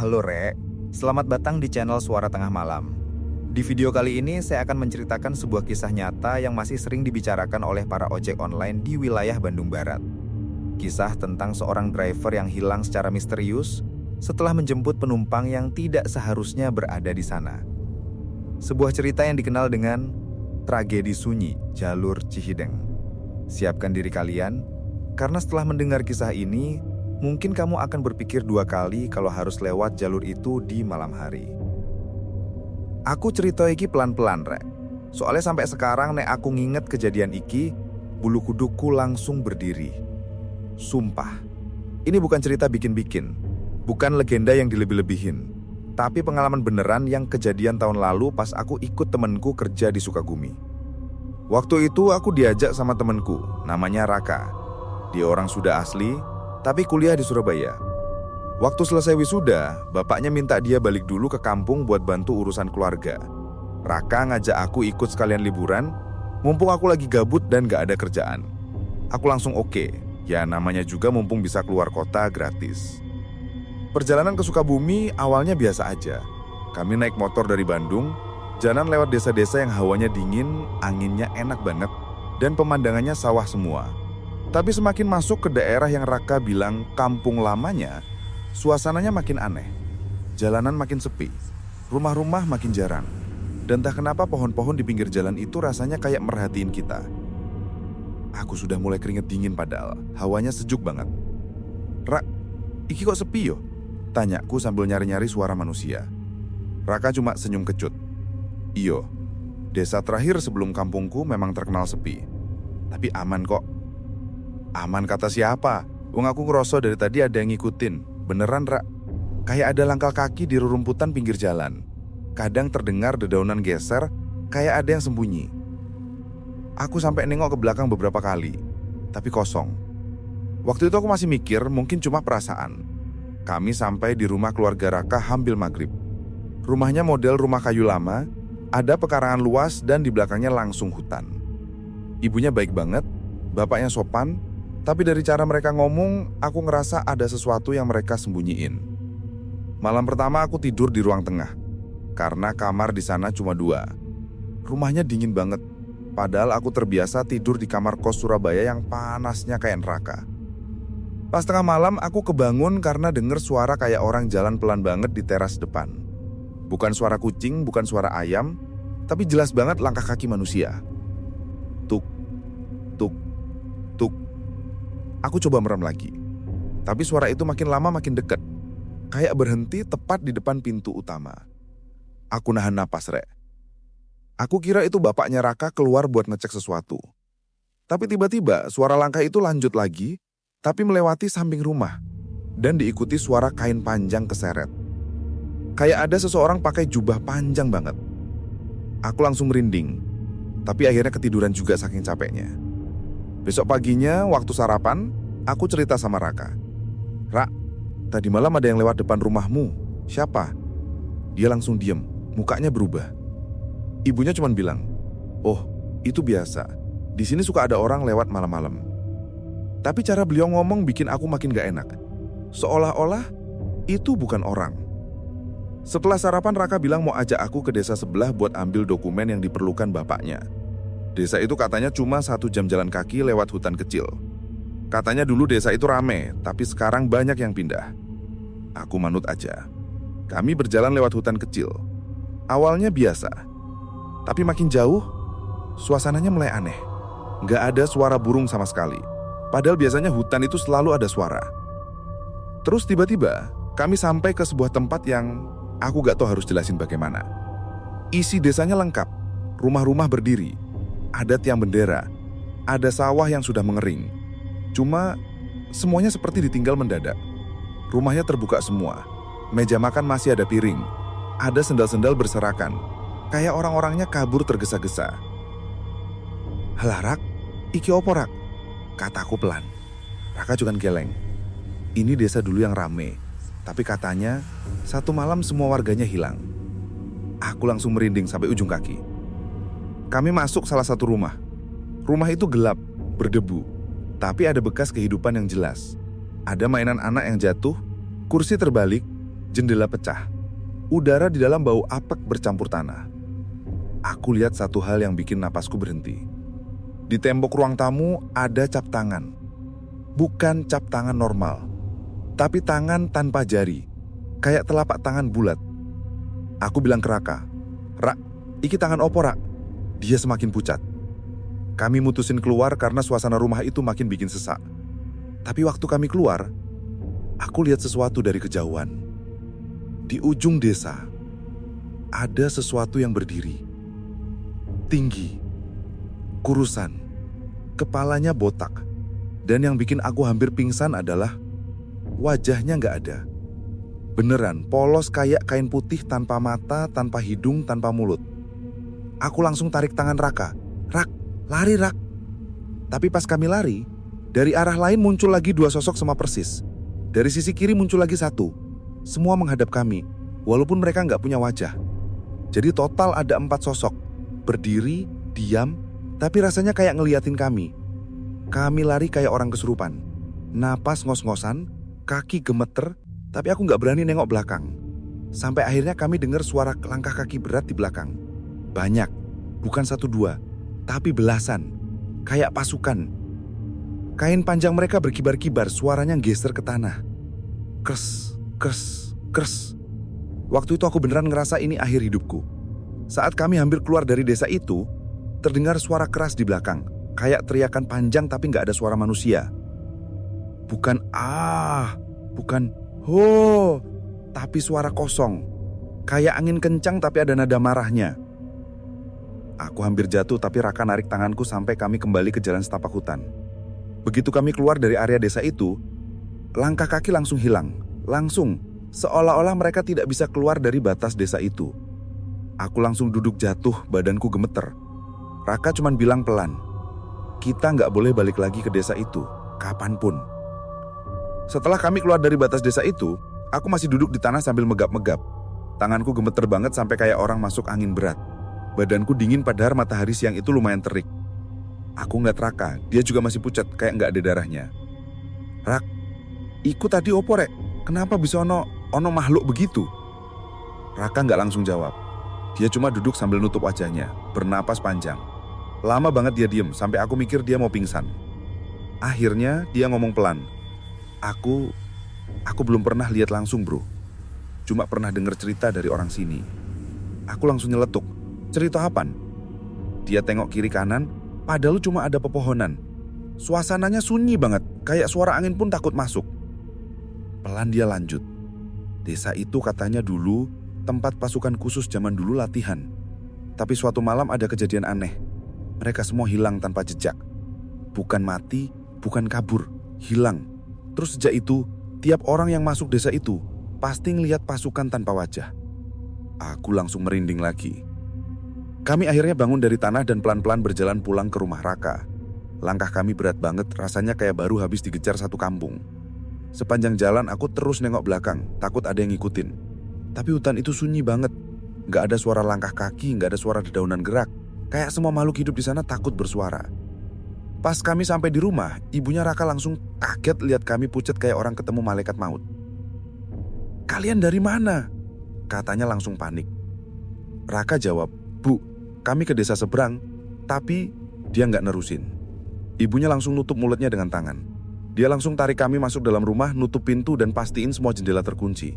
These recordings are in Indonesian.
Halo Rek, selamat datang di channel Suara Tengah Malam. Di video kali ini saya akan menceritakan sebuah kisah nyata yang masih sering dibicarakan oleh para ojek online di wilayah Bandung Barat. Kisah tentang seorang driver yang hilang secara misterius setelah menjemput penumpang yang tidak seharusnya berada di sana. Sebuah cerita yang dikenal dengan tragedi sunyi jalur Cihideng. Siapkan diri kalian, karena setelah mendengar kisah ini, mungkin kamu akan berpikir dua kali kalau harus lewat jalur itu di malam hari. Aku cerita iki pelan-pelan, Rek. Soalnya sampai sekarang nek aku nginget kejadian iki, bulu kuduku langsung berdiri. Sumpah, ini bukan cerita bikin-bikin, bukan legenda yang dilebih-lebihin, tapi pengalaman beneran yang kejadian tahun lalu pas aku ikut temenku kerja di Sukabumi. Waktu itu aku diajak sama temenku, namanya Raka. Dia orang Sunda asli, tapi kuliah di Surabaya. Waktu selesai wisuda, bapaknya minta dia balik dulu ke kampung buat bantu urusan keluarga. Raka ngajak aku ikut sekalian liburan, mumpung aku lagi gabut dan gak ada kerjaan. Aku langsung oke, ya namanya juga mumpung bisa keluar kota gratis. Perjalanan ke Sukabumi awalnya biasa aja. Kami naik motor dari Bandung, jalan lewat desa-desa yang hawanya dingin, anginnya enak banget, dan pemandangannya sawah semua. Tapi semakin masuk ke daerah yang Raka bilang kampung lamanya, suasananya makin aneh. Jalanan makin sepi, rumah-rumah makin jarang. Dan entah kenapa pohon-pohon di pinggir jalan itu rasanya kayak merhatiin kita. Aku sudah mulai keringet dingin padahal, hawanya sejuk banget. Rak, iki kok sepi yo? Tanyaku sambil nyari-nyari suara manusia. Raka cuma senyum kecut. Iyo, desa terakhir sebelum kampungku memang terkenal sepi. Tapi aman kok. Aman kata siapa? Wong aku ngeroso dari tadi ada yang ngikutin. Beneran, Rak. Kayak ada langkah kaki di rerumputan pinggir jalan. Kadang terdengar dedaunan geser, kayak ada yang sembunyi. Aku sampai nengok ke belakang beberapa kali, tapi kosong. Waktu itu aku masih mikir mungkin cuma perasaan. Kami sampai di rumah keluarga Raka hampir maghrib. Rumahnya model rumah kayu lama, ada pekarangan luas dan di belakangnya langsung hutan. Ibunya baik banget, bapaknya sopan, tapi dari cara mereka ngomong, aku ngerasa ada sesuatu yang mereka sembunyiin. Malam pertama aku tidur di ruang tengah, karena kamar di sana cuma 2. Rumahnya dingin banget, padahal aku terbiasa tidur di kamar kos Surabaya yang panasnya kayak neraka. Pas tengah malam aku kebangun karena denger suara kayak orang jalan pelan banget di teras depan. Bukan suara kucing, bukan suara ayam, tapi jelas banget langkah kaki manusia. Tuk, tuk, tuk. Aku coba merem lagi, tapi suara itu makin lama makin dekat. Kayak berhenti tepat di depan pintu utama. Aku nahan napas, Rek. Aku kira itu bapaknya Raka keluar buat ngecek sesuatu. Tapi tiba-tiba suara langkah itu lanjut lagi, tapi melewati samping rumah, dan diikuti suara kain panjang keseret. Kayak ada seseorang pakai jubah panjang banget. Aku langsung merinding, tapi akhirnya ketiduran juga saking capeknya. Besok paginya, waktu sarapan, aku cerita sama Raka. Rak, tadi malam ada yang lewat depan rumahmu. Siapa? Dia langsung diem, mukanya berubah. Ibunya cuma bilang, oh, itu biasa. Di sini suka ada orang lewat malam-malam. Tapi cara beliau ngomong bikin aku makin gak enak. Seolah-olah itu bukan orang. Setelah sarapan, Raka bilang mau ajak aku ke desa sebelah buat ambil dokumen yang diperlukan bapaknya. Desa itu katanya cuma 1 jam jalan kaki lewat hutan kecil. Katanya dulu desa itu rame, tapi sekarang banyak yang pindah. Aku manut aja. Kami berjalan lewat hutan kecil. Awalnya biasa, tapi makin jauh, suasananya mulai aneh. Nggak ada suara burung sama sekali. Padahal biasanya hutan itu selalu ada suara. Terus tiba-tiba, kami sampai ke sebuah tempat yang aku gak tahu harus jelasin bagaimana. Isi desanya lengkap, rumah-rumah berdiri. Ada tiang bendera, ada sawah yang sudah mengering. Cuma semuanya seperti ditinggal mendadak. Rumahnya terbuka semua, meja makan masih ada piring. Ada sendal-sendal berserakan, kayak orang-orangnya kabur tergesa-gesa. Halah Rak, iki opo Rak? Kataku pelan. Raka juga geleng. Ini desa dulu yang rame, tapi katanya 1 malam semua warganya hilang. Aku langsung merinding sampai ujung kaki. Kami masuk salah satu rumah. Rumah itu gelap, berdebu, tapi ada bekas kehidupan yang jelas. Ada mainan anak yang jatuh, kursi terbalik, Jendela pecah. Udara di dalam bau apek bercampur tanah. Aku lihat satu hal yang bikin napasku berhenti. Di tembok ruang tamu ada cap tangan. Bukan cap tangan normal, tapi tangan tanpa jari, kayak telapak tangan bulat. Aku bilang ke Raka, "Rak, iki tangan opo, Rak?" Dia semakin pucat. Kami mutusin keluar karena suasana rumah itu makin bikin sesak. Tapi waktu kami keluar, aku lihat sesuatu dari kejauhan. Di ujung desa, ada sesuatu yang berdiri. Tinggi, kurusan, kepalanya botak. Dan yang bikin aku hampir pingsan adalah wajahnya nggak ada. Beneran, polos kayak kain putih tanpa mata, tanpa hidung, tanpa mulut. Aku langsung tarik tangan Raka. "Rak, lari Rak." Tapi pas kami lari, dari arah lain muncul lagi dua sosok sama persis. Dari sisi kiri muncul lagi satu. Semua menghadap kami, walaupun mereka nggak punya wajah. Jadi total ada 4 sosok. Berdiri, diam, tapi rasanya kayak ngeliatin kami. Kami lari kayak orang kesurupan. Napas ngos-ngosan, kaki gemeter, tapi aku nggak berani nengok belakang. Sampai akhirnya kami dengar suara langkah kaki berat di belakang. Banyak, bukan 1-2, tapi belasan. Kayak pasukan. Kain panjang mereka berkibar-kibar, suaranya geser ke tanah. Kres, kres, kres. Waktu itu aku beneran ngerasa ini akhir hidupku. Saat kami hampir keluar dari desa itu, terdengar suara keras di belakang. Kayak teriakan panjang tapi nggak ada suara manusia. Bukan "ah", bukan "ho", tapi suara kosong. Kayak angin kencang tapi ada nada marahnya. Aku hampir jatuh tapi Raka narik tanganku sampai kami kembali ke jalan setapak hutan. Begitu kami keluar dari area desa itu, langkah kaki langsung hilang. Langsung, seolah-olah mereka tidak bisa keluar dari batas desa itu. Aku langsung duduk jatuh, badanku gemeter. Raka cuman bilang pelan, "Kita nggak boleh balik lagi ke desa itu, kapanpun." Setelah kami keluar dari batas desa itu, aku masih duduk di tanah sambil megap-megap. Tanganku gemeter banget sampai kayak orang masuk angin berat. Badanku dingin padahal matahari siang itu lumayan terik. Aku ngeliat Raka, dia juga masih pucat kayak nggak ada darahnya. "Rak, iku tadi opo rek? Kenapa bisa ono makhluk begitu?" Raka nggak langsung jawab. Dia cuma duduk sambil nutup wajahnya, bernapas panjang. Lama banget dia diem, sampai aku mikir dia mau pingsan. Akhirnya dia ngomong pelan. Aku belum pernah lihat langsung bro. Cuma pernah dengar cerita dari orang sini." Aku langsung nyeletuk. "Cerita apaan?" Dia tengok kiri kanan, padahal cuma ada pepohonan. Suasananya sunyi banget, kayak suara angin pun takut masuk. Pelan dia lanjut. "Desa itu katanya dulu tempat pasukan khusus zaman dulu latihan. Tapi suatu malam ada kejadian aneh. Mereka semua hilang tanpa jejak. Bukan mati, bukan kabur, hilang. Terus sejak itu, tiap orang yang masuk desa itu pasti ngelihat pasukan tanpa wajah." Aku langsung merinding lagi. Kami akhirnya bangun dari tanah dan pelan-pelan berjalan pulang ke rumah Raka. Langkah kami berat banget, rasanya kayak baru habis dikejar satu kampung. Sepanjang jalan aku terus nengok belakang, takut ada yang ngikutin. Tapi hutan itu sunyi banget. Gak ada suara langkah kaki, gak ada suara dedaunan gerak. Kayak semua makhluk hidup di sana takut bersuara. Pas kami sampai di rumah, ibunya Raka langsung kaget lihat kami pucat kayak orang ketemu malaikat maut. "Kalian dari mana?" Katanya langsung panik. Raka jawab, "Bu, kami ke desa seberang." Tapi dia nggak nerusin. Ibunya langsung nutup mulutnya dengan tangan. Dia langsung tarik kami masuk dalam rumah, nutup pintu dan pastiin semua jendela terkunci.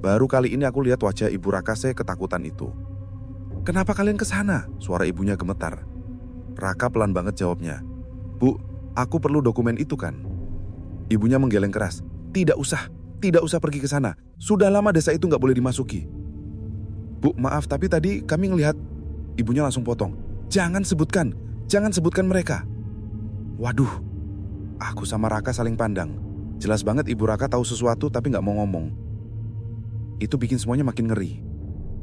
Baru kali ini aku lihat wajah ibu Raka ketakutan itu. "Kenapa kalian ke sana?" Suara ibunya gemetar. Raka pelan banget jawabnya, "Bu, aku perlu dokumen itu kan." Ibunya menggeleng keras, tidak usah pergi ke sana. Sudah lama desa itu nggak boleh dimasuki." "Bu, maaf, tapi tadi kami ngelihat." Ibunya langsung potong, jangan sebutkan mereka." Waduh, aku sama Raka saling pandang. Jelas banget ibu Raka tahu sesuatu tapi nggak mau ngomong. Itu bikin semuanya makin ngeri.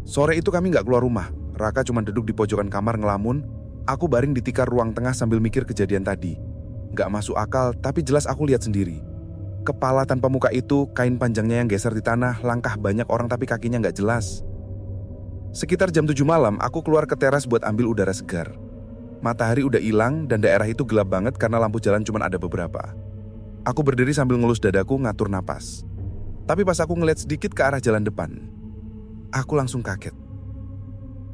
Sore itu kami nggak keluar rumah. Raka cuma duduk di pojokan kamar ngelamun. Aku baring di tikar ruang tengah sambil mikir kejadian tadi. Nggak masuk akal, tapi jelas aku lihat sendiri. Kepala tanpa muka itu, kain panjangnya yang geser di tanah, langkah banyak orang tapi kakinya nggak jelas. Sekitar jam 7 malam, aku keluar ke teras buat ambil udara segar. Matahari udah hilang dan daerah itu gelap banget karena lampu jalan cuma ada beberapa. Aku berdiri sambil ngelus dadaku ngatur napas. Tapi pas aku ngeliat sedikit ke arah jalan depan, aku langsung kaget.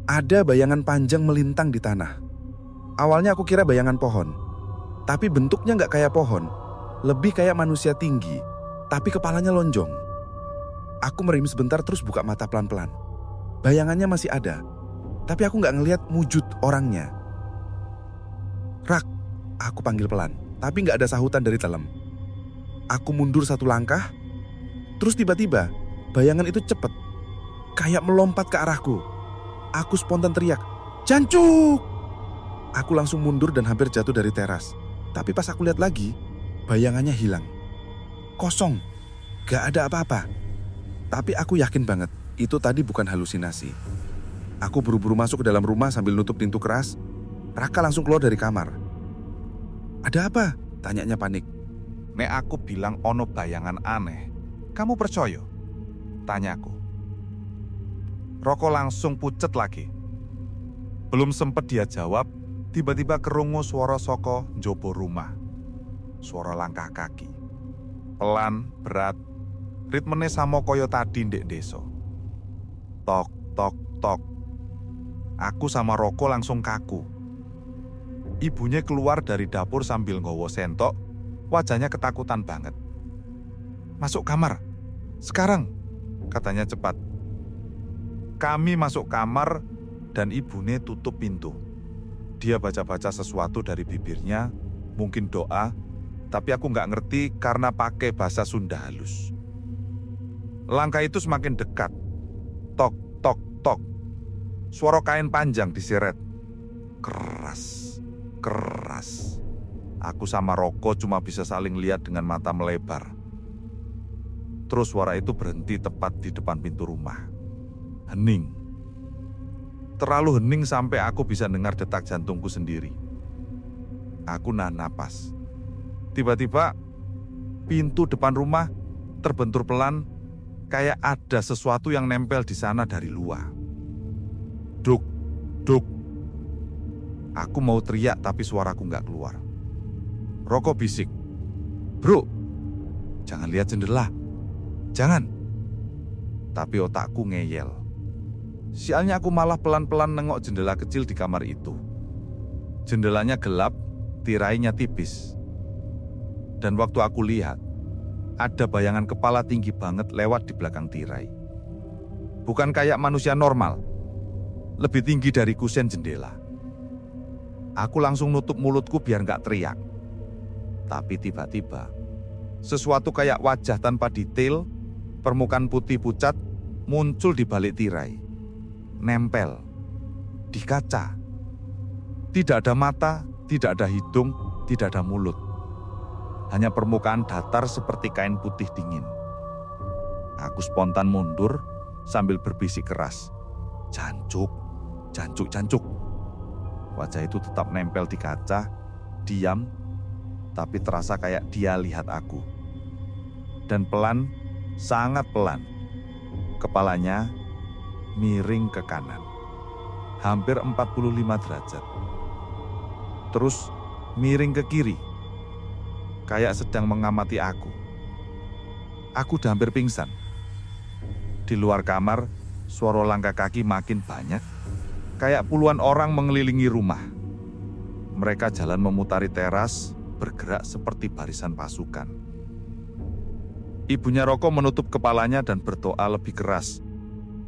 Ada bayangan panjang melintang di tanah. Awalnya aku kira bayangan pohon, tapi bentuknya nggak kayak pohon, lebih kayak manusia tinggi, tapi kepalanya lonjong. Aku merem sebentar terus buka mata pelan-pelan. Bayangannya masih ada, tapi aku nggak ngelihat wujud orangnya. Rak, aku panggil pelan, tapi nggak ada sahutan dari dalam. Aku mundur satu langkah, terus tiba-tiba bayangan itu cepet, kayak melompat ke arahku. Aku spontan teriak, "Jancuk!" Aku langsung mundur dan hampir jatuh dari teras. Tapi pas aku lihat lagi, bayangannya hilang. Kosong, gak ada apa-apa. Tapi aku yakin banget, itu tadi bukan halusinasi. Aku buru-buru masuk ke dalam rumah sambil nutup pintu keras. Raka langsung keluar dari kamar. "Ada apa?" tanyanya panik. Nek aku bilang ono bayangan aneh, kamu percaya? Tanyaku. Roko langsung pucet lagi. Belum sempet dia jawab, tiba-tiba kerungu suara saka njaba rumah. Suara langkah kaki. Pelan, berat, ritmene sama kaya tadi ndek desa. Tok, tok, tok. Aku sama Roko langsung kaku. Ibunya keluar dari dapur sambil nggawa sentok, wajahnya ketakutan banget. "Masuk kamar, sekarang," katanya cepat. Kami masuk kamar dan ibunya tutup pintu. Dia baca-baca sesuatu dari bibirnya, mungkin doa, tapi aku nggak ngerti karena pakai bahasa Sunda halus. Langkah itu semakin dekat. Tok, tok, tok. Suara kain panjang diseret. Keras, keras. Aku sama Roko cuma bisa saling lihat dengan mata melebar. Terus suara itu berhenti tepat di depan pintu rumah. Hening. Terlalu hening sampai aku bisa dengar detak jantungku sendiri. Aku nahan napas. Tiba-tiba pintu depan rumah terbentur pelan, kayak ada sesuatu yang nempel di sana dari luar. Duk, duk. Aku mau teriak tapi suaraku nggak keluar. Roko bisik, "Bro, jangan lihat jendela. Jangan." Tapi otakku ngeyel. Sialnya aku malah pelan-pelan nengok jendela kecil di kamar itu. Jendelanya gelap, tirainya tipis. Dan waktu aku lihat, ada bayangan kepala tinggi banget lewat di belakang tirai. Bukan kayak manusia normal, lebih tinggi dari kusen jendela. Aku langsung nutup mulutku biar nggak teriak. Tapi tiba-tiba, sesuatu kayak wajah tanpa detail, permukaan putih pucat, muncul di balik tirai. Nempel di kaca. Tidak ada mata, tidak ada hidung, tidak ada mulut. Hanya permukaan datar seperti kain putih dingin. Aku spontan mundur sambil berbisik keras, "Jancuk, jancuk, jancuk." Wajah itu tetap nempel di kaca, diam, tapi terasa kayak dia lihat aku. Dan pelan, sangat pelan, kepalanya miring ke kanan, hampir 45 derajat. Terus miring ke kiri, kayak sedang mengamati aku. Aku udah hampir pingsan. Di luar kamar, suara langkah kaki makin banyak, kayak puluhan orang mengelilingi rumah. Mereka jalan memutari teras, bergerak seperti barisan pasukan. Ibunya Roko menutup kepalanya dan berdoa lebih keras.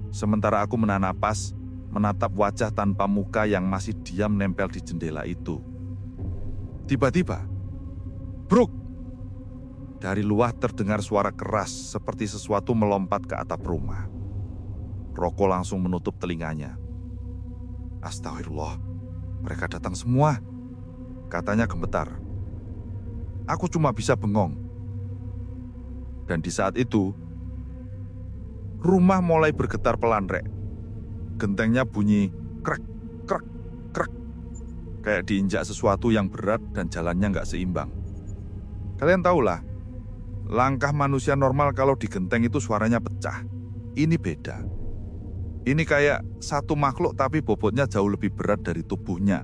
Sementara aku menahan napas, menatap wajah tanpa muka yang masih diam nempel di jendela itu. Tiba-tiba, bruk! Dari luar terdengar suara keras seperti sesuatu melompat ke atap rumah. Roko langsung menutup telinganya. "Astagfirullah, mereka datang semua," katanya gemetar. Aku cuma bisa bengong. Dan di saat itu, rumah mulai bergetar pelan, Rek. Gentengnya bunyi krek, krek, krek. Kayak diinjak sesuatu yang berat dan jalannya nggak seimbang. Kalian tahulah, langkah manusia normal kalau di genteng itu suaranya pecah. Ini beda. Ini kayak satu makhluk tapi bobotnya jauh lebih berat dari tubuhnya.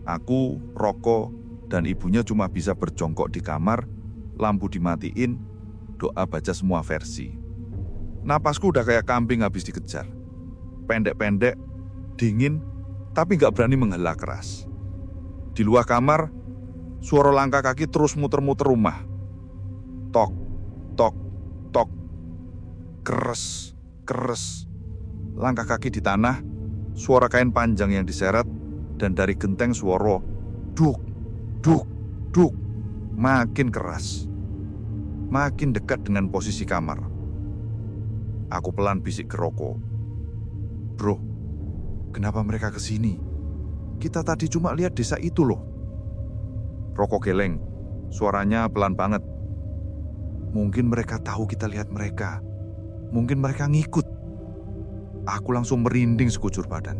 Aku, Roko, dan ibunya cuma bisa berjongkok di kamar, lampu dimatiin, doa baca semua versi. Napasku udah kayak kambing habis dikejar. Pendek-pendek, dingin, tapi nggak berani menghela keras. Di luar kamar, suara langkah kaki terus muter-muter rumah. Tok, tok, tok. Keres, keres. Langkah kaki di tanah, suara kain panjang yang diseret, dan dari genteng suara duk, duk, duk. Makin keras. Makin dekat dengan posisi kamar. Aku pelan bisik ke Roko. Bro, kenapa mereka kesini? Kita tadi cuma lihat desa itu loh. Roko geleng, suaranya pelan banget. Mungkin mereka tahu kita lihat mereka. Mungkin mereka ngikut. Aku langsung merinding sekujur badan.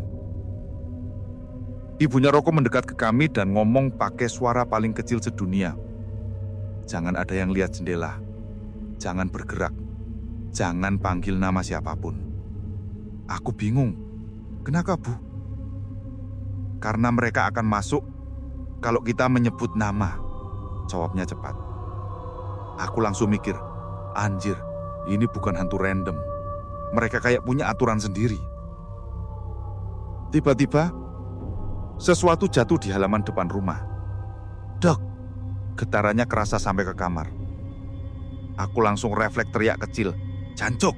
Ibunya Roko mendekat ke kami dan ngomong pakai suara paling kecil sedunia. Jangan ada yang lihat jendela. Jangan bergerak. Jangan panggil nama siapapun. Aku bingung. Kenapa, Bu? Karena mereka akan masuk kalau kita menyebut nama. Jawabnya cepat. Aku langsung mikir, anjir, ini bukan hantu random. Mereka kayak punya aturan sendiri. Tiba-tiba, sesuatu jatuh di halaman depan rumah. Dok! Getarannya kerasa sampai ke kamar. Aku langsung refleks teriak kecil. Jancuk!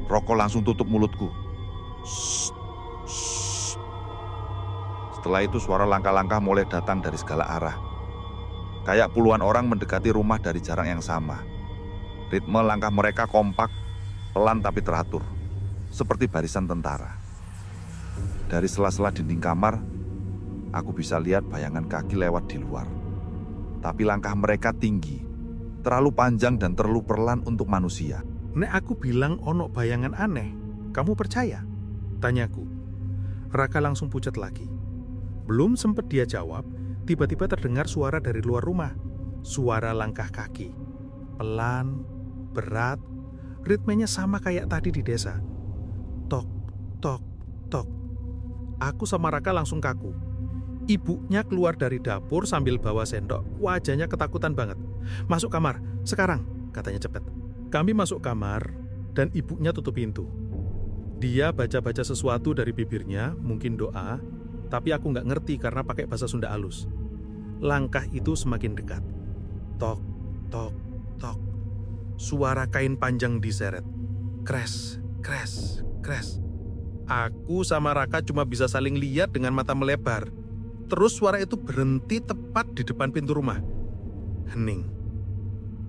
Roko langsung tutup mulutku. Shh, shh. Setelah itu suara langkah-langkah mulai datang dari segala arah. Kayak puluhan orang mendekati rumah dari jarak yang sama. Ritme langkah mereka kompak, pelan tapi teratur. Seperti barisan tentara. Dari sela-sela dinding kamar, aku bisa lihat bayangan kaki lewat di luar. Tapi langkah mereka tinggi, terlalu panjang dan terlalu pelan untuk manusia. Nek aku bilang ono bayangan aneh, kamu percaya? Tanyaku. Raka langsung pucat lagi. Belum sempat dia jawab, tiba-tiba terdengar suara dari luar rumah. Suara langkah kaki. Pelan, berat, ritmenya sama kayak tadi di desa. Tok, tok, tok. Aku sama Raka langsung kaku. Ibunya keluar dari dapur sambil bawa sendok, wajahnya ketakutan banget. Masuk kamar, sekarang, katanya cepet. Kami masuk kamar dan ibunya tutup pintu. Dia baca-baca sesuatu dari bibirnya, mungkin doa, tapi aku nggak ngerti karena pakai bahasa Sunda halus. Langkah itu semakin dekat. Tok, tok, tok. Suara kain panjang diseret. Kres, kres, kres. Aku sama Raka cuma bisa saling lihat dengan mata melebar. Terus suara itu berhenti tepat di depan pintu rumah. Hening.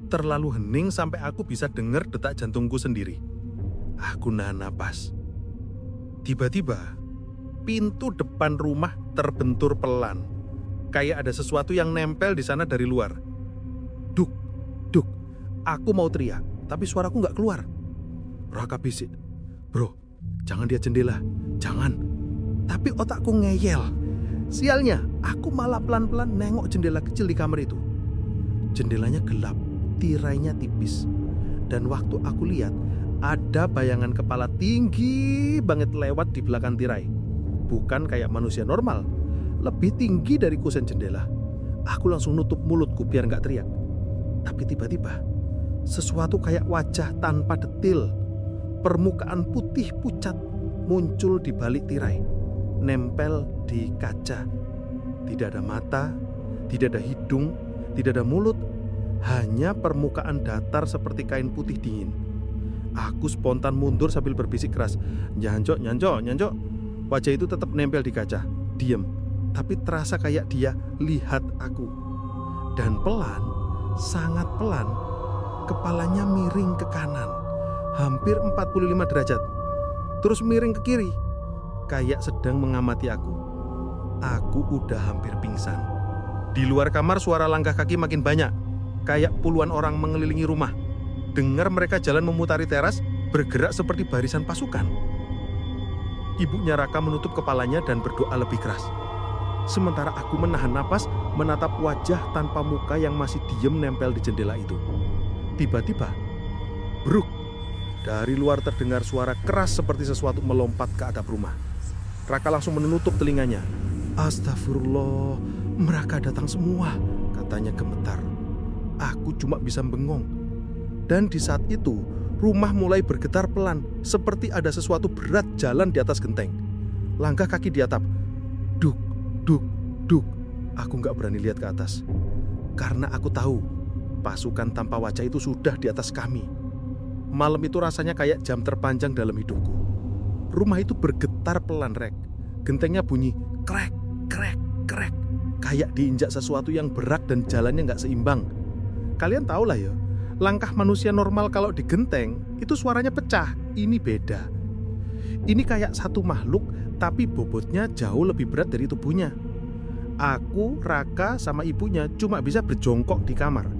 Terlalu hening sampai aku bisa dengar detak jantungku sendiri. Aku nahan napas. Tiba-tiba, pintu depan rumah terbentur pelan. Kayak ada sesuatu yang nempel di sana dari luar. Duk, duk. Aku mau teriak, tapi suaraku nggak keluar. Raka bisik. Bro, jangan lihat jendela. Jangan. Tapi otakku ngeyel. Sialnya, aku malah pelan-pelan nengok jendela kecil di kamar itu. Jendelanya gelap, tirainya tipis. Dan waktu aku lihat, ada bayangan kepala tinggi banget lewat di belakang tirai. Bukan kayak manusia normal, lebih tinggi dari kusen jendela. Aku langsung nutup mulutku biar nggak teriak. Tapi tiba-tiba, sesuatu kayak wajah tanpa detil, permukaan putih pucat, muncul di balik tirai. Nempel di kaca. Tidak ada mata, tidak ada hidung, tidak ada mulut, hanya permukaan datar seperti kain putih dingin. Aku spontan mundur sambil berbisik keras, "Nyancok, nyancok, nyancok." Wajah itu tetap nempel di kaca, diam, tapi terasa kayak dia lihat aku. Dan pelan, sangat pelan, kepalanya miring ke kanan, hampir 45 derajat. Terus miring ke kiri, kayak sedang mengamati aku. Aku udah hampir pingsan. Di luar kamar suara langkah kaki makin banyak. Kayak puluhan orang mengelilingi rumah. Dengar mereka jalan memutari teras, bergerak seperti barisan pasukan. Ibunya Raka menutup kepalanya dan berdoa lebih keras. Sementara aku menahan napas, menatap wajah tanpa muka yang masih diem nempel di jendela itu. Tiba-tiba, bruk, dari luar terdengar suara keras seperti sesuatu melompat ke atap rumah. Raka langsung menutup telinganya. Astagfirullah, mereka datang semua, katanya gemetar. Aku cuma bisa bengong. Dan di saat itu, rumah mulai bergetar pelan, seperti ada sesuatu berat jalan di atas genteng. Langkah kaki di atap. Duk, duk, duk. Aku gak berani lihat ke atas. Karena aku tahu, pasukan tanpa wajah itu sudah di atas kami. Malam itu rasanya kayak jam terpanjang dalam hidupku. Rumah itu bergetar pelan, Rek. Gentengnya bunyi krek, krek, krek. Kayak diinjak sesuatu yang berat dan jalannya gak seimbang. Kalian tahu lah ya, langkah manusia normal kalau di genteng, itu suaranya pecah. Ini beda. Ini kayak satu makhluk, tapi bobotnya jauh lebih berat dari tubuhnya. Aku, Raka, sama ibunya cuma bisa berjongkok di kamar.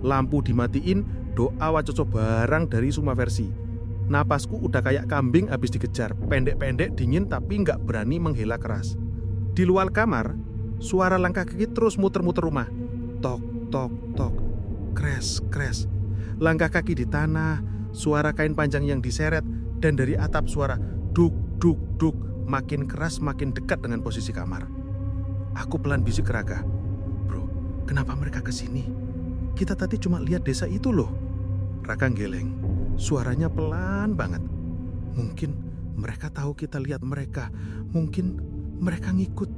Lampu dimatiin, doa wacoco barang dari semua versi. Napasku udah kayak kambing habis dikejar, pendek-pendek, dingin tapi nggak berani menghela keras. Di luar kamar, suara langkah kaki terus muter-muter rumah. Tok, tok, tok, kres, kres. Langkah kaki di tanah, suara kain panjang yang diseret, dan dari atap suara duk, duk, duk, makin keras makin dekat dengan posisi kamar. Aku pelan bisik ke Raka. Bro, kenapa mereka kesini? Kita tadi cuma lihat desa itu loh. Raka geleng, suaranya pelan banget. Mungkin mereka tahu kita lihat mereka. Mungkin mereka ngikut.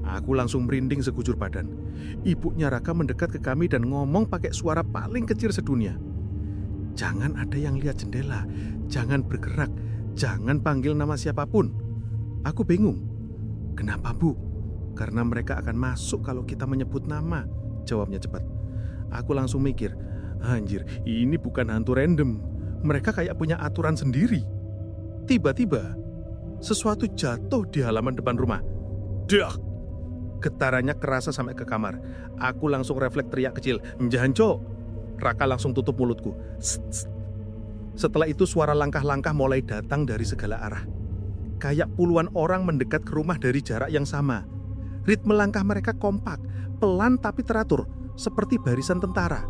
Aku langsung merinding sekujur badan. Ibunya Raka mendekat ke kami dan ngomong pakai suara paling kecil sedunia. Jangan ada yang lihat jendela. Jangan bergerak. Jangan panggil nama siapapun. Aku bingung. Kenapa, Bu? Karena mereka akan masuk kalau kita menyebut nama. Jawabnya cepat. Aku langsung mikir, anjir, ini bukan hantu random. Mereka kayak punya aturan sendiri. Tiba-tiba, sesuatu jatuh di halaman depan rumah. Dak! Getarannya kerasa sampai ke kamar. Aku langsung refleks teriak kecil, "Njahanco!" Raka langsung tutup mulutku. Setelah itu suara langkah-langkah mulai datang dari segala arah. Kayak puluhan orang mendekat ke rumah dari jarak yang sama. Ritme langkah mereka kompak, pelan tapi teratur, seperti barisan tentara.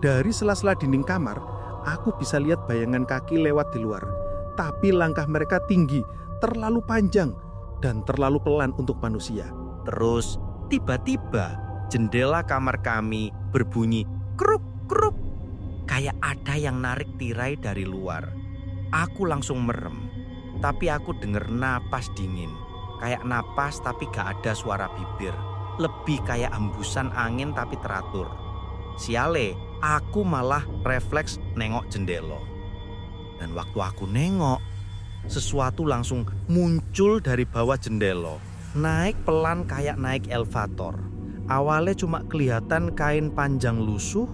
Dari sela-sela dinding kamar, aku bisa lihat bayangan kaki lewat di luar. Tapi langkah mereka tinggi, terlalu panjang, dan terlalu pelan untuk manusia. Terus tiba-tiba jendela kamar kami berbunyi kruk kruk. Kayak ada yang narik tirai dari luar. Aku langsung merem, tapi aku dengar napas dingin. Kayak napas tapi gak ada suara bibir. Lebih kayak hembusan angin tapi teratur. Siale, aku malah refleks nengok jendela. Dan waktu aku nengok, sesuatu langsung muncul dari bawah jendela. Naik pelan kayak naik elevator. Awalnya cuma kelihatan kain panjang lusuh,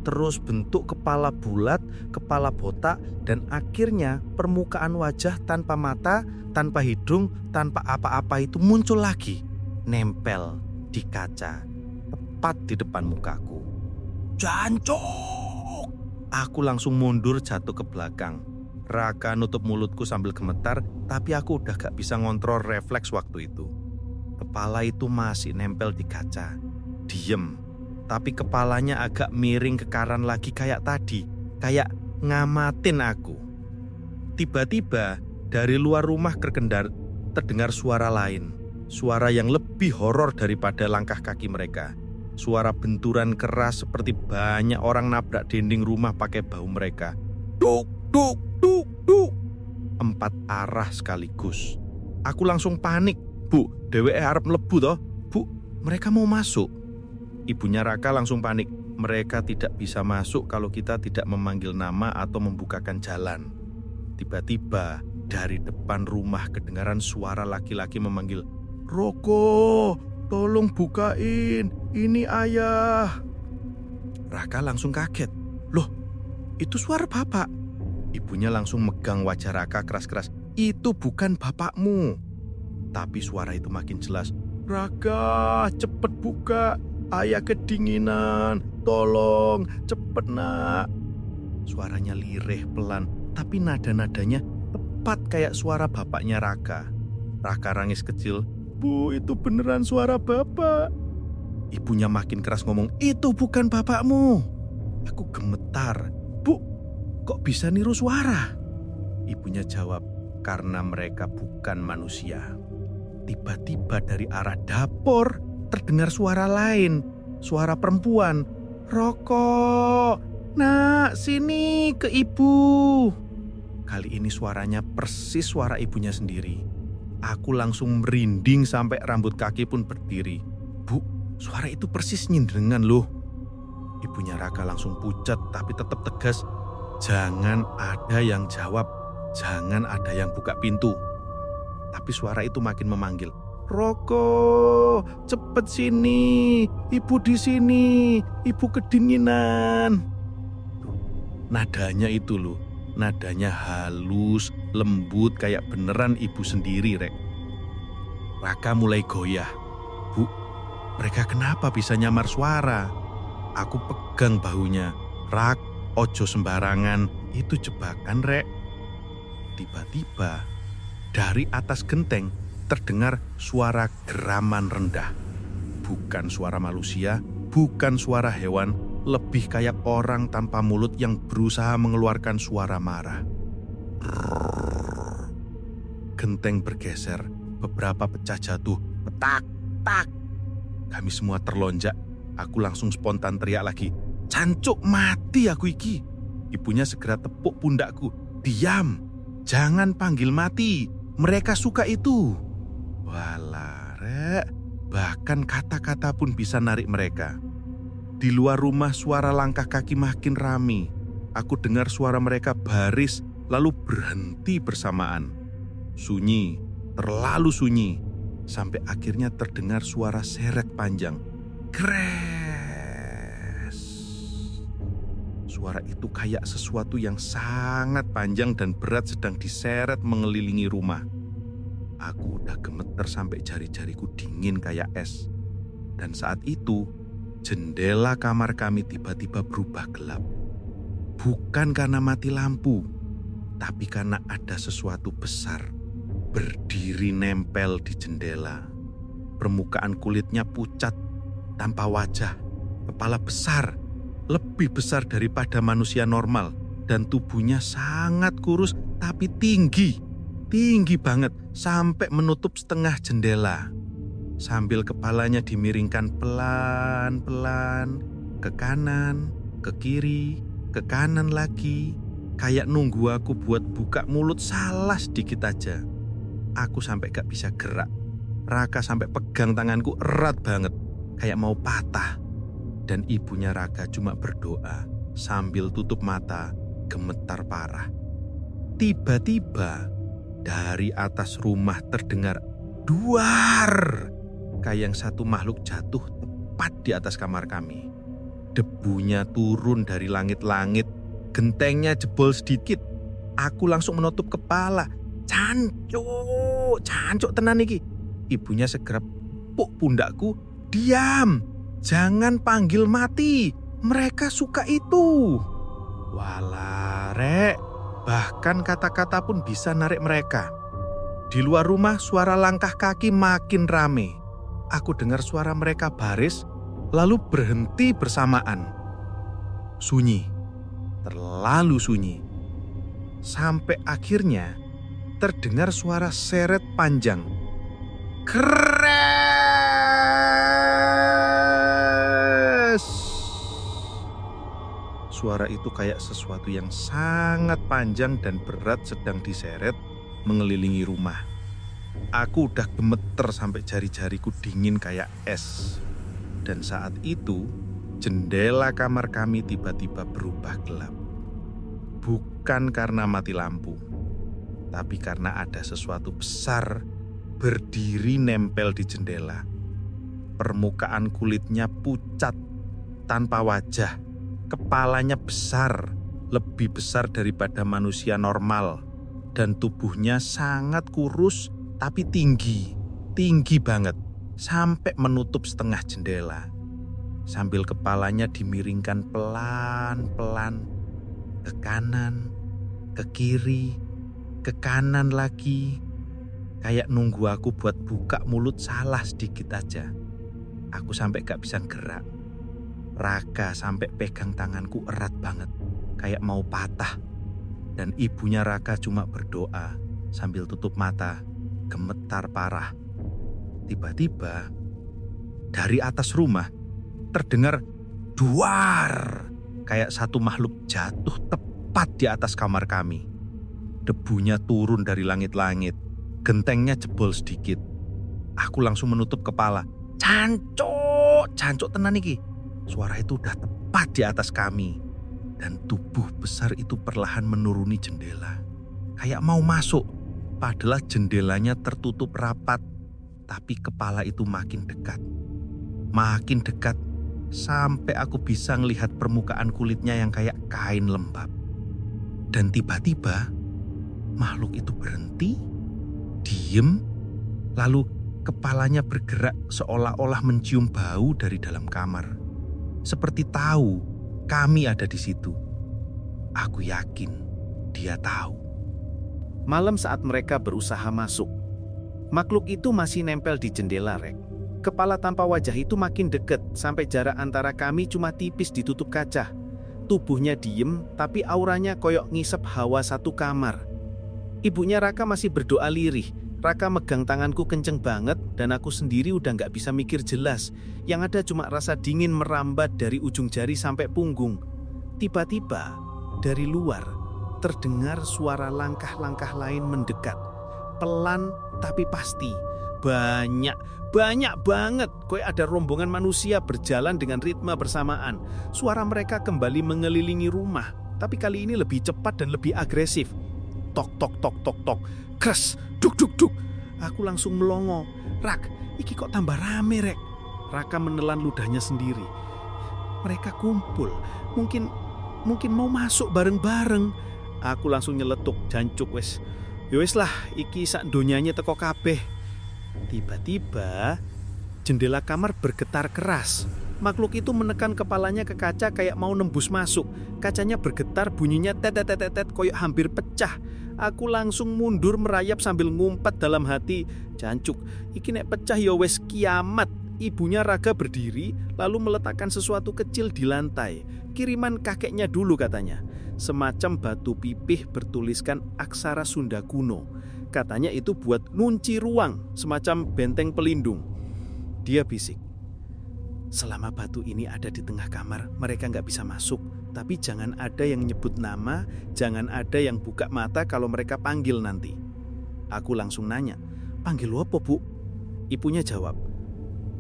terus bentuk kepala bulat, kepala botak, dan akhirnya permukaan wajah tanpa mata, tanpa hidung, tanpa apa-apa itu muncul lagi. Nempel di kaca, tepat di depan mukaku. Jancok! Aku langsung mundur jatuh ke belakang. Raka nutup mulutku sambil gemetar, tapi aku udah gak bisa ngontrol refleks waktu itu. Kepala itu masih nempel di kaca. Diem, tapi kepalanya agak miring ke kanan lagi kayak tadi. Kayak ngamatin aku. Tiba-tiba dari luar rumah terdengar suara lain. Suara yang lebih horor daripada langkah kaki mereka. Suara benturan keras seperti banyak orang nabrak dinding rumah pakai bahu mereka. Duk, duk, duk, duk. 4 arah sekaligus. Aku langsung panik. Bu, dheweke arep mlebu toh? Bu, mereka mau masuk. Ibunya Raka langsung panik. Mereka tidak bisa masuk kalau kita tidak memanggil nama atau membukakan jalan. Tiba-tiba dari depan rumah kedengaran suara laki-laki memanggil, "Roko, tolong bukain, ini ayah." Raka langsung kaget. Loh, itu suara bapak. Ibunya langsung megang wajah Raka keras-keras. Itu bukan bapakmu. Tapi suara itu makin jelas. Raka, cepet buka. Ayah kedinginan. Tolong, cepet nak. Suaranya lirih pelan, tapi nada-nadanya tepat kayak suara bapaknya Raka. Raka nangis kecil. Bu, itu beneran suara bapak. Ibunya makin keras ngomong, itu bukan bapakmu. Aku gemetar. Bu, kok bisa niru suara? Ibunya jawab, karena mereka bukan manusia. Tiba-tiba dari arah dapur terdengar suara lain. Suara perempuan. Roko, "Nak, sini ke ibu." Kali ini suaranya persis suara ibunya sendiri. Aku langsung merinding sampai rambut kaki pun berdiri. "Bu, suara itu persis nyindengan loh." Ibunya Raka langsung pucat tapi tetap tegas. Jangan ada yang jawab, jangan ada yang buka pintu. Tapi suara itu makin memanggil. "Roko, cepet sini, ibu di sini, ibu kedinginan." Nadanya itu loh, nadanya halus, lembut kayak beneran ibu sendiri, Rek. Raka mulai goyah. "Bu, mereka kenapa bisa nyamar suara?" Aku pegang bahunya. "Rak, ojo sembarangan, itu jebakan, Rek." Tiba-tiba dari atas genteng terdengar suara geraman rendah. Bukan suara manusia, bukan suara hewan, lebih kayak orang tanpa mulut yang berusaha mengeluarkan suara marah. Genteng bergeser, beberapa pecah jatuh, petak, tak. Kami semua terlonjak. Aku langsung spontan teriak lagi, "Cancuk, mati aku iki." Ibunya segera tepuk pundakku. "Diam, jangan panggil mati, mereka suka itu." Walah, Rek, bahkan kata-kata pun bisa narik mereka. Di luar rumah suara langkah kaki makin rame. Aku dengar suara mereka baris lalu berhenti bersamaan. Sunyi, terlalu sunyi, sampai akhirnya terdengar suara seret panjang. Kres. Suara itu kayak sesuatu yang sangat panjang dan berat sedang diseret mengelilingi rumah. Aku udah gemeter sampai jari-jariku dingin kayak es. Dan saat itu, jendela kamar kami tiba-tiba berubah gelap. Bukan karena mati lampu, tapi karena ada sesuatu besar berdiri nempel di jendela. Permukaan kulitnya pucat, tanpa wajah, kepala besar, lebih besar daripada manusia normal, dan tubuhnya sangat kurus tapi tinggi banget sampai menutup setengah jendela. Sambil kepalanya dimiringkan pelan-pelan ke kanan, ke kiri, ke kanan lagi, kayak nunggu aku buat buka mulut salah sedikit aja. Aku sampai gak bisa gerak. Raka sampai pegang tanganku erat banget, kayak mau patah. Dan ibunya Raka cuma berdoa sambil tutup mata, gemetar parah. Tiba-tiba dari atas rumah terdengar duar. Kayak satu makhluk jatuh tepat di atas kamar kami. Debunya turun dari langit-langit, gentengnya jebol sedikit. Aku langsung menutup kepala. Cancuk tenan iki. Ibunya segera puk pundakku. "Diam, jangan panggil mati, mereka suka itu." Walah, Rek, bahkan kata-kata pun bisa narik mereka. Di luar rumah suara langkah kaki makin rame. Aku dengar suara mereka baris, lalu berhenti bersamaan. Sunyi, terlalu sunyi. Sampai akhirnya terdengar suara seret panjang. Kres! Suara itu kayak sesuatu yang sangat panjang dan berat sedang diseret mengelilingi rumah. Aku udah gemeter sampai jari-jariku dingin kayak es. Dan saat itu, jendela kamar kami tiba-tiba berubah gelap. Bukan karena mati lampu, tapi karena ada sesuatu besar berdiri nempel di jendela. Permukaan kulitnya pucat, tanpa wajah. Kepalanya besar, lebih besar daripada manusia normal. Dan tubuhnya sangat kurus tapi tinggi banget, sampai menutup setengah jendela. Sambil kepalanya dimiringkan pelan-pelan ke kanan, ke kiri, ke kanan lagi. Kayak nunggu aku buat buka mulut salah sedikit aja. Aku sampai gak bisa gerak. Raka sampai pegang tanganku erat banget, kayak mau patah. Dan ibunya Raka cuma berdoa sambil tutup mata, gemetar parah. Tiba-tiba dari atas rumah terdengar duar, kayak satu makhluk jatuh tepat di atas kamar kami. Debunya turun dari langit-langit, gentengnya jebol sedikit. Aku langsung menutup kepala. Cancuk tenan iki. Suara itu udah tepat di atas kami. Dan tubuh besar itu perlahan menuruni jendela. Kayak mau masuk, padahal jendelanya tertutup rapat. Tapi kepala itu makin dekat. Makin dekat, sampai aku bisa ngelihat permukaan kulitnya yang kayak kain lembab. Dan tiba-tiba, makhluk itu berhenti, diem, lalu kepalanya bergerak seolah-olah mencium bau dari dalam kamar. Seperti tahu kami ada di situ. Aku yakin dia tahu. Malam saat mereka berusaha masuk, makhluk itu masih nempel di jendela, Rek. Kepala tanpa wajah itu makin dekat sampai jarak antara kami cuma tipis ditutup kaca. Tubuhnya diem, tapi auranya koyok ngisep hawa satu kamar. Ibunya Raka masih berdoa lirih. Raka megang tanganku kenceng banget dan aku sendiri udah gak bisa mikir jelas. Yang ada cuma rasa dingin merambat dari ujung jari sampai punggung. Tiba-tiba dari luar terdengar suara langkah-langkah lain mendekat. Pelan tapi pasti. Banyak banget. Kayak ada rombongan manusia berjalan dengan ritme bersamaan. Suara mereka kembali mengelilingi rumah. Tapi kali ini lebih cepat dan lebih agresif. Tok tok tok tok tok. Kres, duk duk duk. Aku langsung melongo. Rak, iki kok tambah rame, Rek. Raka menelan ludahnya sendiri. Mereka kumpul. Mungkin mau masuk bareng-bareng. Aku langsung nyeletuk, jancuk wes. Yowes lah, iki sak donyanya teko kabeh. Tiba-tiba jendela kamar bergetar keras. Makhluk itu menekan kepalanya ke kaca kayak mau nembus masuk. Kacanya bergetar, bunyinya tet koyok hampir pecah. Aku langsung mundur merayap sambil ngumpet dalam hati. Jancuk, iki nek pecah ya wes kiamat. Ibunya Raga berdiri lalu meletakkan sesuatu kecil di lantai. Kiriman kakeknya dulu katanya. Semacam batu pipih bertuliskan aksara Sunda kuno. Katanya itu buat ngunci ruang, semacam benteng pelindung. Dia bisik, selama batu ini ada di tengah kamar, mereka nggak bisa masuk. Tapi jangan ada yang nyebut nama, jangan ada yang buka mata kalau mereka panggil nanti. Aku langsung nanya, panggil apa, Bu? Ibunya jawab,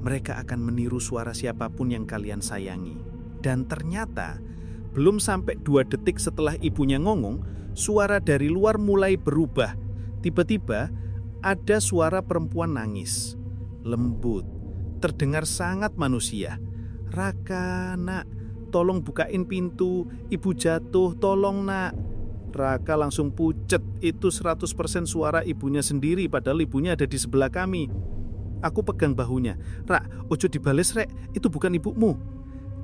mereka akan meniru suara siapapun yang kalian sayangi. Dan ternyata, belum sampai 2 detik setelah ibunya ngomong, suara dari luar mulai berubah. Tiba-tiba ada suara perempuan nangis, lembut, terdengar sangat manusia. Raka, nak, tolong bukain pintu, ibu jatuh, tolong nak. Raka langsung pucet, itu 100% suara ibunya sendiri padahal ibunya ada di sebelah kami. Aku pegang bahunya, Rak, ojo dibales Rek, itu bukan ibumu.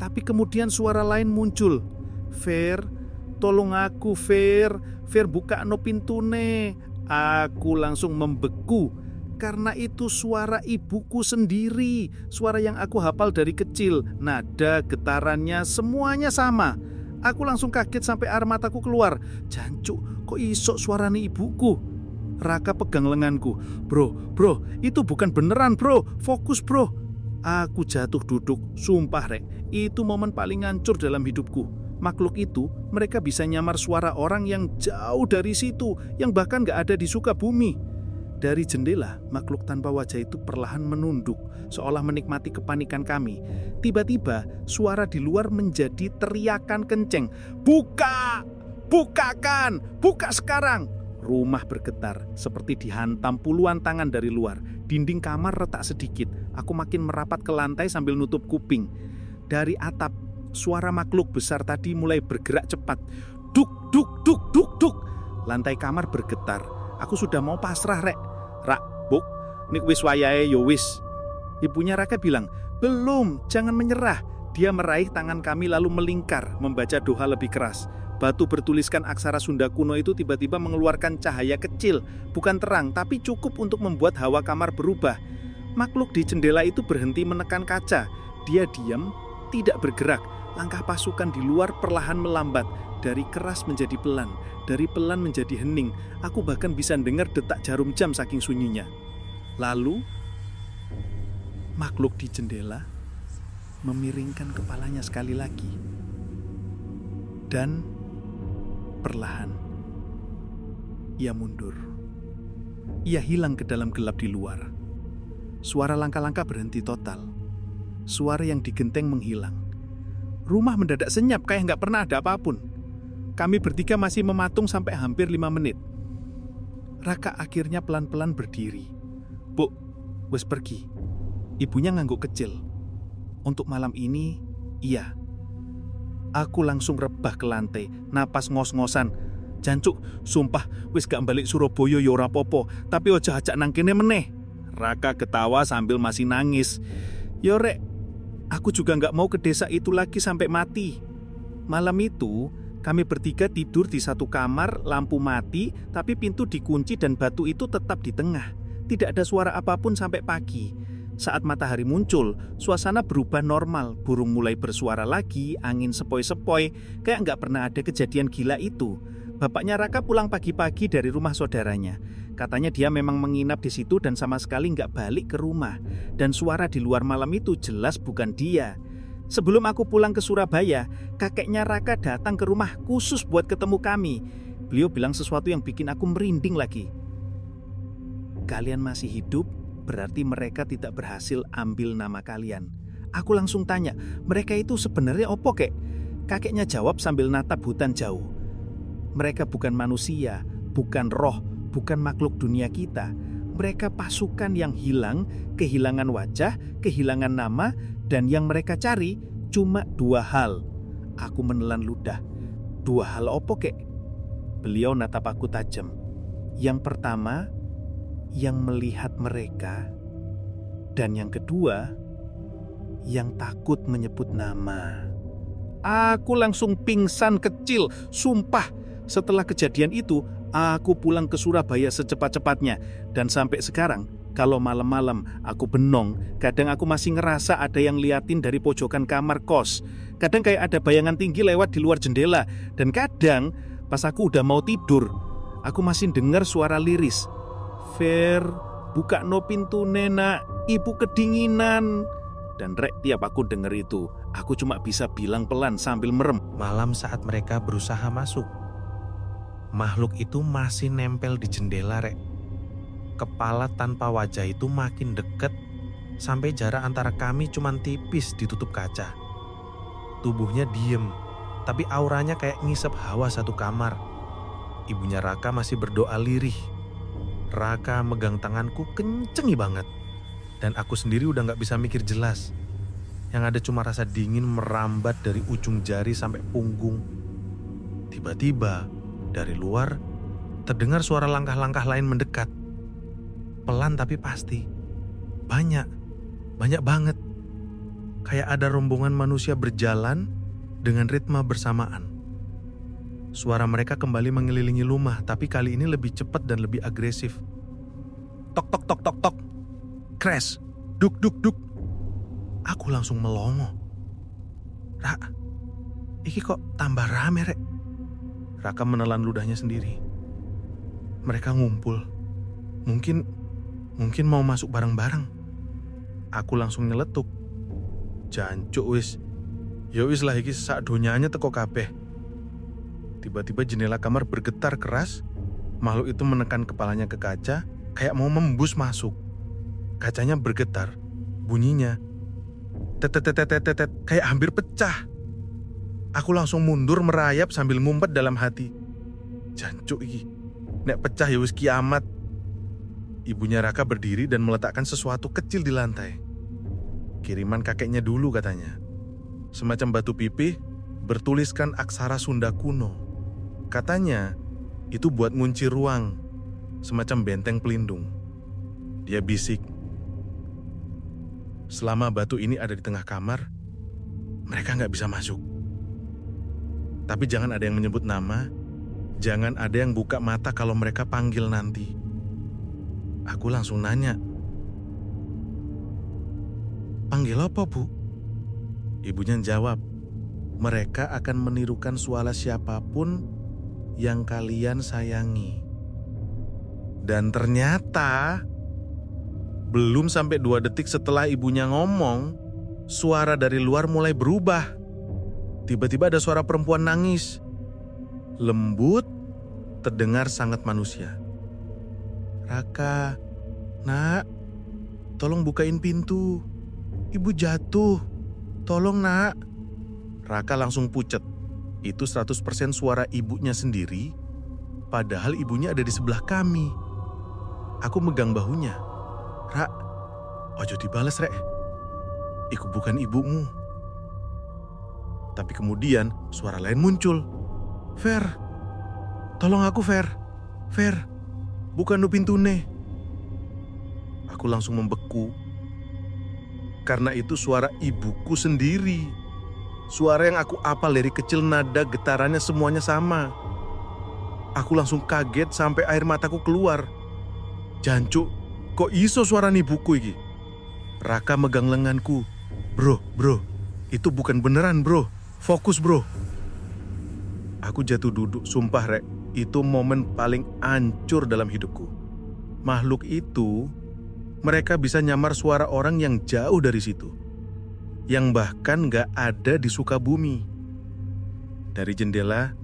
Tapi kemudian suara lain muncul, Fer, tolong aku Fer buka no pintune. Aku langsung membeku karena itu suara ibuku sendiri, suara yang aku hafal dari kecil, nada, getarannya, semuanya sama. Aku langsung kaget sampai air mataku keluar. Jancuk, kok iso suaranya ibuku? Raka pegang lenganku. Bro, itu bukan beneran bro, fokus bro. Aku jatuh duduk, sumpah Rek, itu momen paling hancur dalam hidupku. Makhluk itu, mereka bisa nyamar suara orang yang jauh dari situ, yang bahkan gak ada di Sukabumi. Dari jendela, makhluk tanpa wajah itu perlahan menunduk, seolah menikmati kepanikan kami. Tiba-tiba, suara di luar menjadi teriakan kenceng. Buka! Bukakan! Buka sekarang! Rumah bergetar, seperti dihantam puluhan tangan dari luar. Dinding kamar retak sedikit. Aku makin merapat ke lantai sambil nutup kuping. Dari atap, suara makhluk besar tadi mulai bergerak cepat. Duk, duk, duk, duk, duk. Lantai kamar bergetar. Aku sudah mau pasrah, Rek. Rak, Buk, nik wis wayahe yo wis. Ibunya Raka bilang, belum, jangan menyerah. Dia meraih tangan kami lalu melingkar, membaca doa lebih keras. Batu bertuliskan aksara Sunda kuno itu tiba-tiba mengeluarkan cahaya kecil. Bukan terang, tapi cukup untuk membuat hawa kamar berubah. Makhluk di jendela itu berhenti menekan kaca. Dia diam, tidak bergerak. Langkah pasukan di luar perlahan melambat. Dari keras menjadi pelan, dari pelan menjadi hening. Aku bahkan bisa dengar detak jarum jam saking sunyinya. Lalu, makhluk di jendela memiringkan kepalanya sekali lagi. Dan perlahan, ia mundur. Ia hilang ke dalam gelap di luar. Suara langkah-langkah berhenti total. Suara yang digenteng menghilang. Rumah mendadak senyap kayak nggak pernah ada apapun. Kami bertiga masih mematung sampai hampir 5 menit. Raka akhirnya pelan-pelan berdiri. "Bu, wes pergi." Ibunya ngangguk kecil. "Untuk malam ini, iya." Aku langsung rebah ke lantai, napas ngos-ngosan. "Jancuk, sumpah wis gak balik Surabaya ya ora apa-apa, tapi aja ajak nang kene meneh." Raka ketawa sambil masih nangis. "Yo rek, aku juga gak mau ke desa itu lagi sampai mati." Malam itu, kami bertiga tidur di satu kamar, lampu mati, tapi pintu dikunci dan batu itu tetap di tengah. Tidak ada suara apapun sampai pagi. Saat matahari muncul, suasana berubah normal. Burung mulai bersuara lagi, angin sepoi-sepoi, kayak nggak pernah ada kejadian gila itu. Bapaknya Raka pulang pagi-pagi dari rumah saudaranya. Katanya dia memang menginap di situ dan sama sekali nggak balik ke rumah. Dan suara di luar malam itu jelas bukan dia. Sebelum aku pulang ke Surabaya, kakeknya Raka datang ke rumah khusus buat ketemu kami. Beliau bilang sesuatu yang bikin aku merinding lagi. "Kalian masih hidup, berarti mereka tidak berhasil ambil nama kalian." Aku langsung tanya, "Mereka itu sebenarnya opo kek?" Kakeknya jawab sambil natap hutan jauh. "Mereka bukan manusia, bukan roh, bukan makhluk dunia kita. Mereka pasukan yang hilang, kehilangan wajah, kehilangan nama, dan yang mereka cari cuma 2 hal." Aku menelan ludah. "2 hal opo kek?" Beliau natap aku tajam. "Yang pertama, yang melihat mereka, dan yang kedua, yang takut menyebut nama." Aku langsung pingsan kecil, sumpah. Setelah kejadian itu, aku pulang ke Surabaya secepat-cepatnya. Dan sampai sekarang, kalau malam-malam aku bengong, kadang aku masih ngerasa ada yang liatin dari pojokan kamar kos. Kadang kayak ada bayangan tinggi lewat di luar jendela. Dan kadang, pas aku udah mau tidur, aku masih dengar suara liris. "Fer, buka no pintu nenak, ibu kedinginan." Dan rek, tiap aku denger itu, aku cuma bisa bilang pelan sambil merem. Malam saat mereka berusaha masuk, makhluk itu masih nempel di jendela, rek. Kepala tanpa wajah itu makin deket, sampai jarak antara kami cuman tipis ditutup kaca. Tubuhnya diem, tapi auranya kayak ngisep hawa satu kamar. Ibunya Raka masih berdoa lirih. Raka megang tanganku kencengi banget. Dan aku sendiri udah gak bisa mikir jelas. Yang ada cuma rasa dingin merambat dari ujung jari sampai punggung. Tiba-tiba, dari luar, terdengar suara langkah-langkah lain mendekat. Pelan tapi pasti. Banyak banget. Kayak ada rombongan manusia berjalan dengan ritme bersamaan. Suara mereka kembali mengelilingi rumah, tapi kali ini lebih cepat dan lebih agresif. Tok tok tok tok tok. Crash. Duk duk duk. Aku langsung melongo. "Ra, iki kok tambah rame, rek?" Raka menelan ludahnya sendiri. "Mereka ngumpul. Mungkin mau masuk bareng-bareng." Aku langsung nyeletuk. "Jancuk wis. Ya wis lah iki sak donyanya teko kabeh." Tiba-tiba jendela kamar bergetar keras. Makhluk itu menekan kepalanya ke kaca, kayak mau membus masuk. Kacanya bergetar, bunyinya tetetetetetet, kayak hampir pecah. Aku langsung mundur merayap sambil ngumpet dalam hati. Jancuk iki, nek pecah ya wis kiamat. Ibunya Raka berdiri dan meletakkan sesuatu kecil di lantai. Kiriman kakeknya dulu katanya. Semacam batu pipih bertuliskan aksara Sunda kuno. Katanya itu buat ngunci ruang, semacam benteng pelindung. Dia bisik, "Selama batu ini ada di tengah kamar, mereka nggak bisa masuk. Tapi jangan ada yang menyebut nama, jangan ada yang buka mata kalau mereka panggil nanti." Aku langsung nanya, "Panggil apa, Bu?" Ibunya jawab, "Mereka akan menirukan suara siapapun yang kalian sayangi." Dan ternyata belum sampai 2 detik setelah ibunya ngomong, suara dari luar mulai berubah. Tiba-tiba ada suara perempuan nangis. Lembut, terdengar sangat manusia. "Raka, nak, tolong bukain pintu. Ibu jatuh. Tolong, nak." Raka langsung pucet. Itu 100% suara ibunya sendiri, padahal ibunya ada di sebelah kami. Aku megang bahunya. "Rak, ojo dibales, Rek. Iku bukan ibumu." Tapi kemudian suara lain muncul. "Fer, tolong aku, Fer. Fer, bukan nu pintune." Aku langsung membeku. Karena itu suara ibuku sendiri. Suara yang aku apal dari kecil, nada getarannya semuanya sama. Aku langsung kaget sampai air mataku keluar. "Jancuk, kok iso suara ibuku iki?" Raka megang lenganku. Bro, itu bukan beneran, bro. Fokus, bro." Aku jatuh duduk, sumpah, Rek. Itu momen paling hancur dalam hidupku. Makhluk itu, mereka bisa nyamar suara orang yang jauh dari situ. Yang bahkan gak ada di Sukabumi. Dari jendela,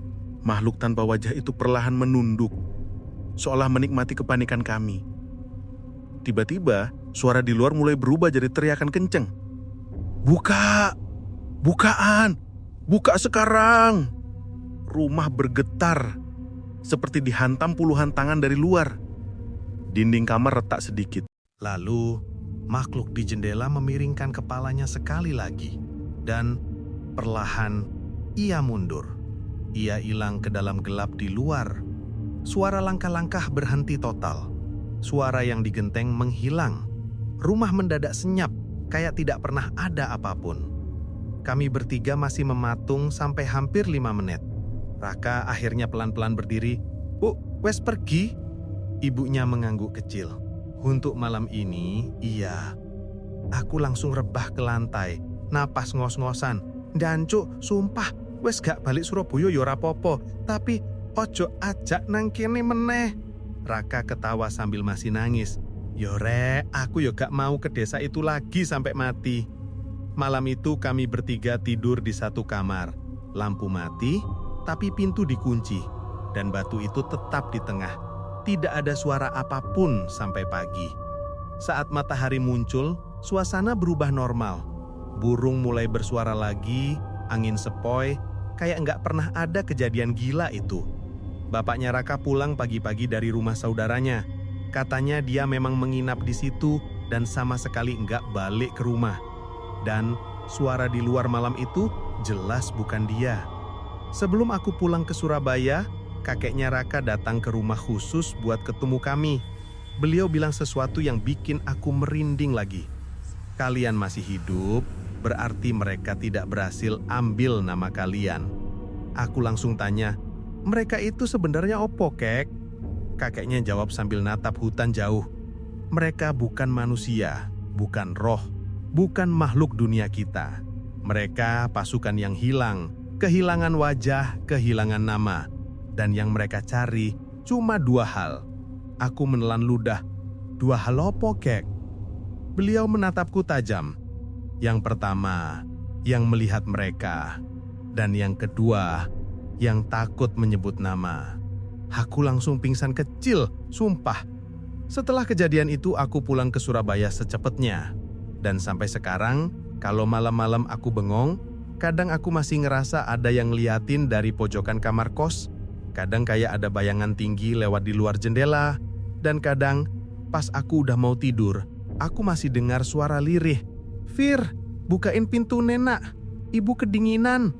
makhluk tanpa wajah itu perlahan menunduk, seolah menikmati kepanikan kami. Tiba-tiba, suara di luar mulai berubah jadi teriakan kenceng. "Buka! Bukaan! Buka sekarang!" Rumah bergetar, seperti dihantam puluhan tangan dari luar. Dinding kamar retak sedikit. Lalu, makhluk di jendela memiringkan kepalanya sekali lagi. Dan perlahan, ia mundur. Ia hilang ke dalam gelap di luar. Suara langkah-langkah berhenti total. Suara yang digenteng menghilang. Rumah mendadak senyap, kayak tidak pernah ada apapun. Kami bertiga masih mematung sampai hampir 5 menit. Raka akhirnya pelan-pelan berdiri. "Bu, wes pergi?" Ibunya mengangguk kecil. "Untuk malam ini, iya." Aku langsung rebah ke lantai, napas ngos-ngosan. "Jancuk, sumpah, wes gak balik Surabaya ya ora apa-apa, tapi ojo ajak nang kene meneh." Raka ketawa sambil masih nangis. "Yo Rek, aku yo gak mau ke desa itu lagi sampai mati." Malam itu kami bertiga tidur di satu kamar. Lampu mati, tapi pintu dikunci, dan batu itu tetap di tengah. Tidak ada suara apapun sampai pagi. Saat matahari muncul, suasana berubah normal. Burung mulai bersuara lagi, angin sepoi, kayak nggak pernah ada kejadian gila itu. Bapaknya Raka pulang pagi-pagi dari rumah saudaranya. Katanya dia memang menginap di situ dan sama sekali nggak balik ke rumah. Dan suara di luar malam itu jelas bukan dia. Sebelum aku pulang ke Surabaya, kakeknya Raka datang ke rumah khusus buat ketemu kami. Beliau bilang sesuatu yang bikin aku merinding lagi. "Kalian masih hidup, berarti mereka tidak berhasil ambil nama kalian." Aku langsung tanya, "Mereka itu sebenarnya opo, Kek?" Kakeknya jawab sambil natap hutan jauh. "Mereka bukan manusia, bukan roh, bukan makhluk dunia kita. Mereka pasukan yang hilang, kehilangan wajah, kehilangan nama. Dan yang mereka cari cuma 2 hal." Aku menelan ludah. "2 hal opo, Kek?" Beliau menatapku tajam. "Yang pertama, yang melihat mereka. Dan yang kedua, yang takut menyebut nama." Aku langsung pingsan kecil, sumpah. Setelah kejadian itu aku pulang ke Surabaya secepatnya. Dan sampai sekarang, kalau malam-malam aku bengong, kadang aku masih ngerasa ada yang ngeliatin dari pojokan kamar kos. Kadang kayak ada bayangan tinggi lewat di luar jendela. Dan kadang, pas aku udah mau tidur, aku masih dengar suara lirih. "Fir, bukain pintu nenak, ibu kedinginan."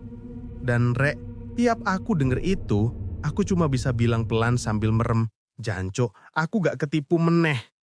Dan Rek, tiap aku denger itu, aku cuma bisa bilang pelan sambil merem, "Jancuk, aku gak ketipu meneh."